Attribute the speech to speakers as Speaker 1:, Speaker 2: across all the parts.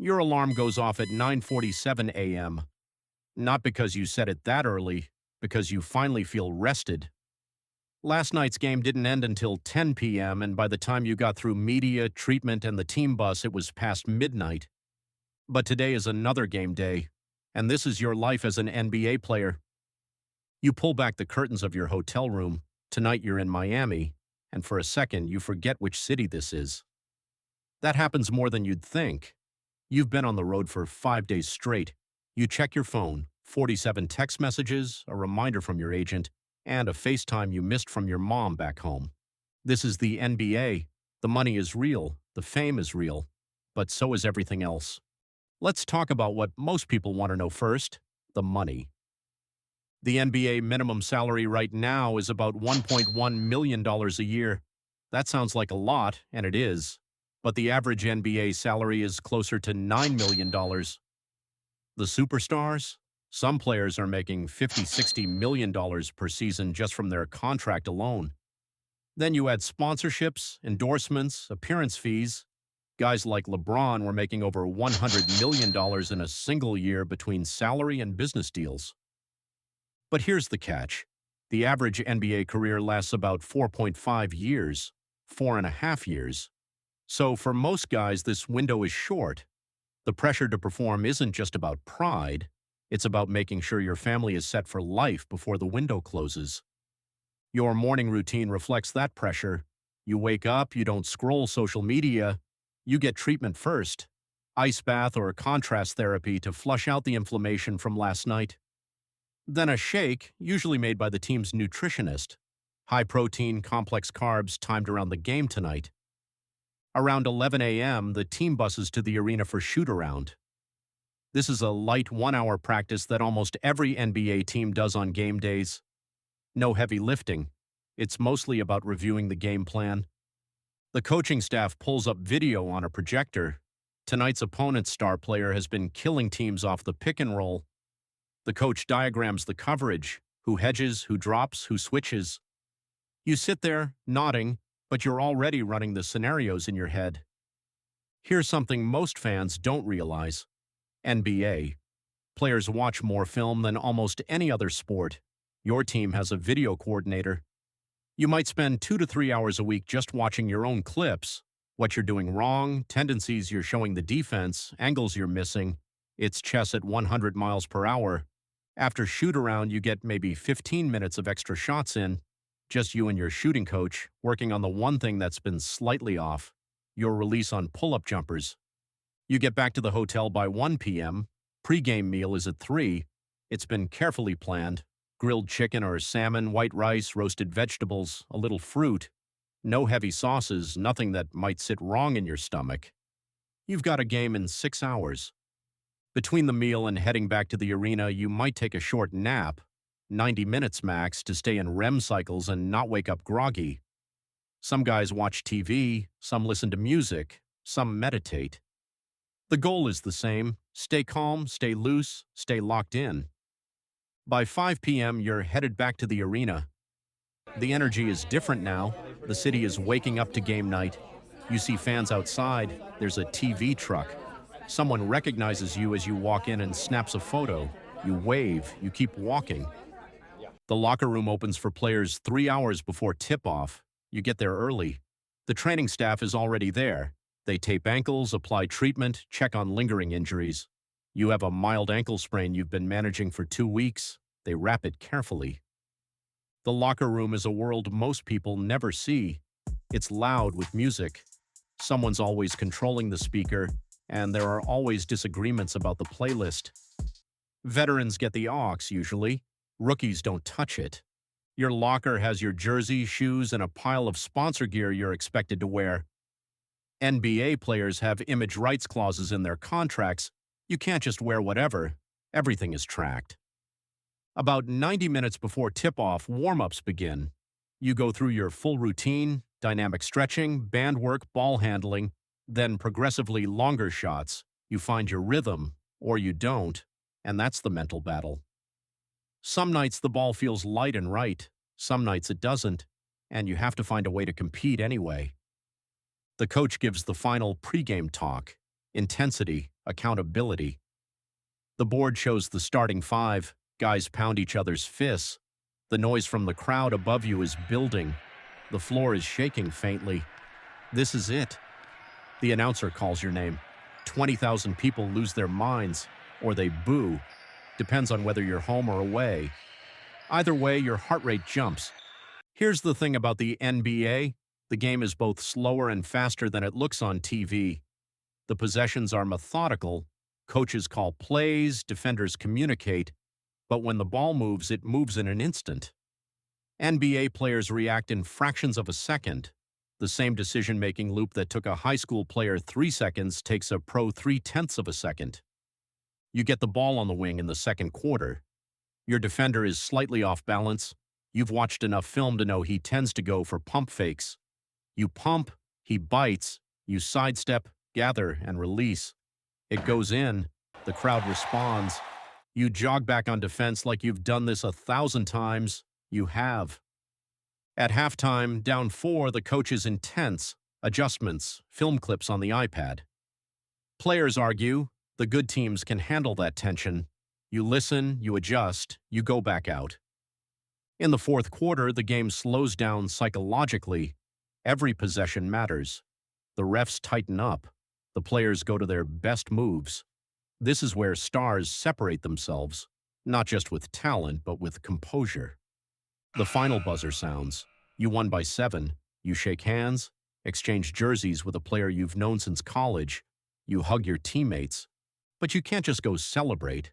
Speaker 1: Your alarm goes off at 9:47 a.m. Not because you set it that early, because you finally feel rested. Last night's game didn't end until 10 p.m., and by the time you got through media, treatment, and the team bus, it was past midnight. But today is another game day, and this is your life as an NBA player. You pull back the curtains of your hotel room. Tonight you're in Miami, and for a second you forget which city this is. That happens more than you'd think. You've been on the road for 5 days straight. You check your phone, 47 text messages, a reminder from your agent, and a FaceTime you missed from your mom back home. This is the NBA. The money is real, the fame is real, but so is everything else. Let's talk about what most people want to know first, the money. The NBA minimum salary right now is about $1.1 million a year. That sounds like a lot, and it is, but the average NBA salary is closer to $9 million. The superstars? Some players are making $50–60 million per season just from their contract alone. Then you add sponsorships, endorsements, appearance fees. Guys like LeBron were making over $100 million in a single year between salary and business deals. But here's the catch. The average NBA career lasts about 4.5 years, 4.5 years. So for most guys, this window is short. The pressure to perform isn't just about pride. It's about making sure your family is set for life before the window closes. Your morning routine reflects that pressure. You wake up, you don't scroll social media. You get treatment first, ice bath or contrast therapy to flush out the inflammation from last night. Then a shake, usually made by the team's nutritionist. High protein, complex carbs timed around the game tonight. Around 11 a.m., the team buses to the arena for shoot-around. This is a light 1-hour practice that almost every NBA team does on game days. No heavy lifting. It's mostly about reviewing the game plan. The coaching staff pulls up video on a projector. Tonight's opponent's star player has been killing teams off the pick and roll. The coach diagrams the coverage, who hedges, who drops, who switches. You sit there, nodding, but you're already running the scenarios in your head. Here's something most fans don't realize. NBA. Players watch more film than almost any other sport. Your team has a video coordinator. You might spend 2 to 3 hours a week just watching your own clips, what you're doing wrong, tendencies you're showing the defense, angles you're missing. It's chess at 100 miles per hour. After shoot-around, you get maybe 15 minutes of extra shots in, just you and your shooting coach, working on the one thing that's been slightly off, your release on pull-up jumpers. You get back to the hotel by 1 p.m., pre-game meal is at 3, it's been carefully planned, grilled chicken or salmon, white rice, roasted vegetables, a little fruit, no heavy sauces, nothing that might sit wrong in your stomach. You've got a game in 6 hours. Between the meal and heading back to the arena, you might take a short nap, 90 minutes max, to stay in REM cycles and not wake up groggy. Some guys watch TV, some listen to music, some meditate. The goal is the same: stay calm, stay loose, stay locked in. By 5 p.m., you're headed back to the arena. The energy is different now. The city is waking up to game night. You see fans outside. There's a TV truck. Someone recognizes you as you walk in and snaps a photo. You wave. You keep walking. The locker room opens for players 3 hours before tip-off. You get there early. The training staff is already there. They tape ankles, apply treatment, check on lingering injuries. You have a mild ankle sprain you've been managing for 2 weeks. They wrap it carefully. The locker room is a world most people never see. It's loud with music. Someone's always controlling the speaker, and there are always disagreements about the playlist. Veterans get the aux, usually. Rookies don't touch it. Your locker has your jersey, shoes, and a pile of sponsor gear you're expected to wear. NBA players have image rights clauses in their contracts. You can't just wear whatever. Everything is tracked. About 90 minutes before tip-off, warm-ups begin. You go through your full routine, dynamic stretching, band work, ball handling, then progressively longer shots. You find your rhythm, or you don't, and that's the mental battle. Some nights the ball feels light and right, some nights it doesn't, and you have to find a way to compete anyway. The coach gives the final pregame talk. Intensity, accountability. The board shows the starting five, guys pound each other's fists. The noise from the crowd above you is building. The floor is shaking faintly. This is it. The announcer calls your name. 20,000 people lose their minds, or they boo. Depends on whether you're home or away. Either way, your heart rate jumps. Here's the thing about the NBA. The game is both slower and faster than it looks on TV. The possessions are methodical. Coaches call plays, defenders communicate. But when the ball moves, it moves in an instant. NBA players react in fractions of a second. The same decision-making loop that took a high school player 3 seconds takes a pro 3/10 of a second. You get the ball on the wing in the second quarter. Your defender is slightly off balance. You've watched enough film to know he tends to go for pump fakes. You pump, he bites, you sidestep, gather, and release. It goes in. The crowd responds. You jog back on defense like you've done this 1,000 times. You have. At halftime, down 4, the coach is intense. Adjustments, film clips on the iPad. Players argue the good teams can handle that tension. You listen, you adjust, you go back out. In the fourth quarter, the game slows down psychologically. Every possession matters. The refs tighten up. The players go to their best moves. This is where stars separate themselves, not just with talent, but with composure. The final buzzer sounds. You won by 7. You shake hands, exchange jerseys with a player you've known since college. You hug your teammates. But you can't just go celebrate.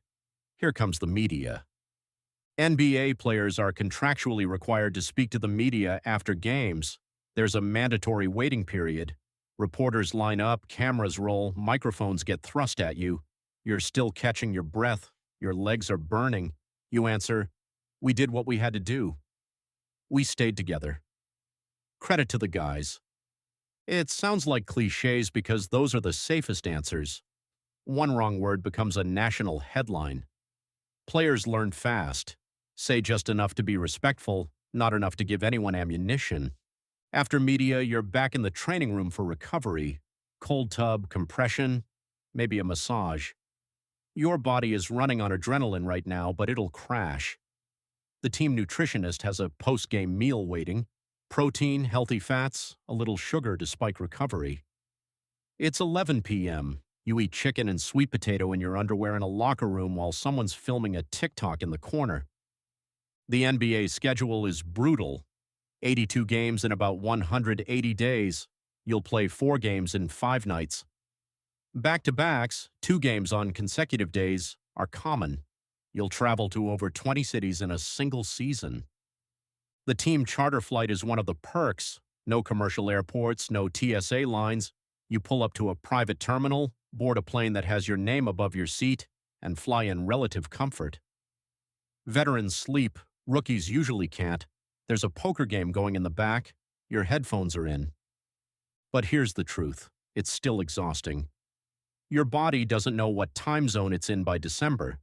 Speaker 1: Here comes the media. NBA players are contractually required to speak to the media after games. There's a mandatory waiting period. Reporters line up, cameras roll, microphones get thrust at you. You're still catching your breath. Your legs are burning. You answer, "We did what we had to do. We stayed together." Credit to the guys. It sounds like cliches because those are the safest answers. One wrong word becomes a national headline. Players learn fast. Say just enough to be respectful, not enough to give anyone ammunition. After media, you're back in the training room for recovery. Cold tub, compression, maybe a massage. Your body is running on adrenaline right now, but it'll crash. The team nutritionist has a post-game meal waiting. Protein, healthy fats, a little sugar to spike recovery. It's 11 p.m. You eat chicken and sweet potato in your underwear in a locker room while someone's filming a TikTok in the corner. The NBA schedule is brutal. 82 games in about 180 days. You'll play 4 games in 5 nights. Back-to-backs, 2 games on consecutive days, are common. You'll travel to over 20 cities in a single season. The team charter flight is one of the perks. No commercial airports, no TSA lines. You pull up to a private terminal, board a plane that has your name above your seat, and fly in relative comfort. Veterans sleep. Rookies usually can't. There's a poker game going in the back. Your headphones are in. But here's the truth. It's still exhausting. Your body doesn't know what time zone it's in by December.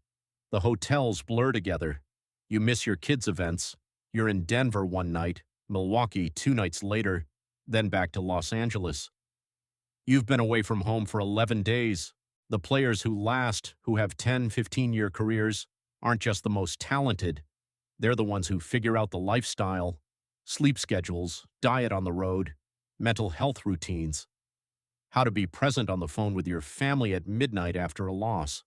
Speaker 1: The hotels blur together. You miss your kids' events. You're in Denver one night, Milwaukee 2 nights later, then back to Los Angeles. You've been away from home for 11 days. The players who last, who have 10, 15-year careers, aren't just the most talented. They're the ones who figure out the lifestyle, sleep schedules, diet on the road, mental health routines, how to be present on the phone with your family at midnight after a loss.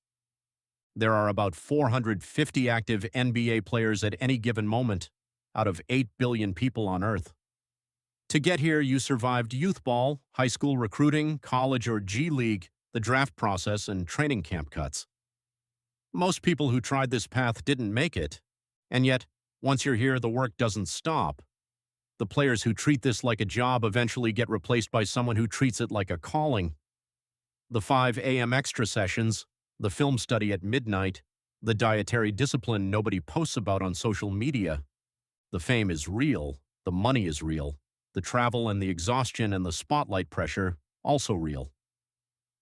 Speaker 1: There are about 450 active NBA players at any given moment, out of 8 billion people on Earth. To get here, you survived youth ball, high school recruiting, college or G League, the draft process, and training camp cuts. Most people who tried this path didn't make it, and yet, once you're here, the work doesn't stop. The players who treat this like a job eventually get replaced by someone who treats it like a calling. The 5 a.m. extra sessions, the film study at midnight, the dietary discipline nobody posts about on social media. The fame is real, the money is real, the travel and the exhaustion and the spotlight pressure also real.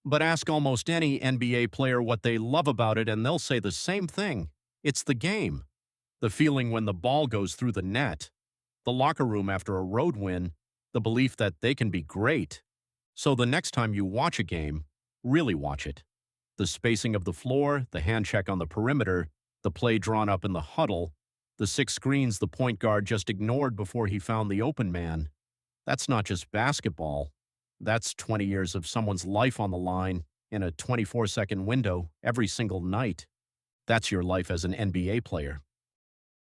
Speaker 1: But ask almost any NBA player what they love about it and they'll say the same thing. It's the game. The feeling when the ball goes through the net. The locker room after a road win. The belief that they can be great. So the next time you watch a game, really watch it. The spacing of the floor, the hand check on the perimeter, the play drawn up in the huddle, the 6 screens the point guard just ignored before he found the open man. That's not just basketball. That's 20 years of someone's life on the line in a 24-second window every single night. That's your life as an NBA player.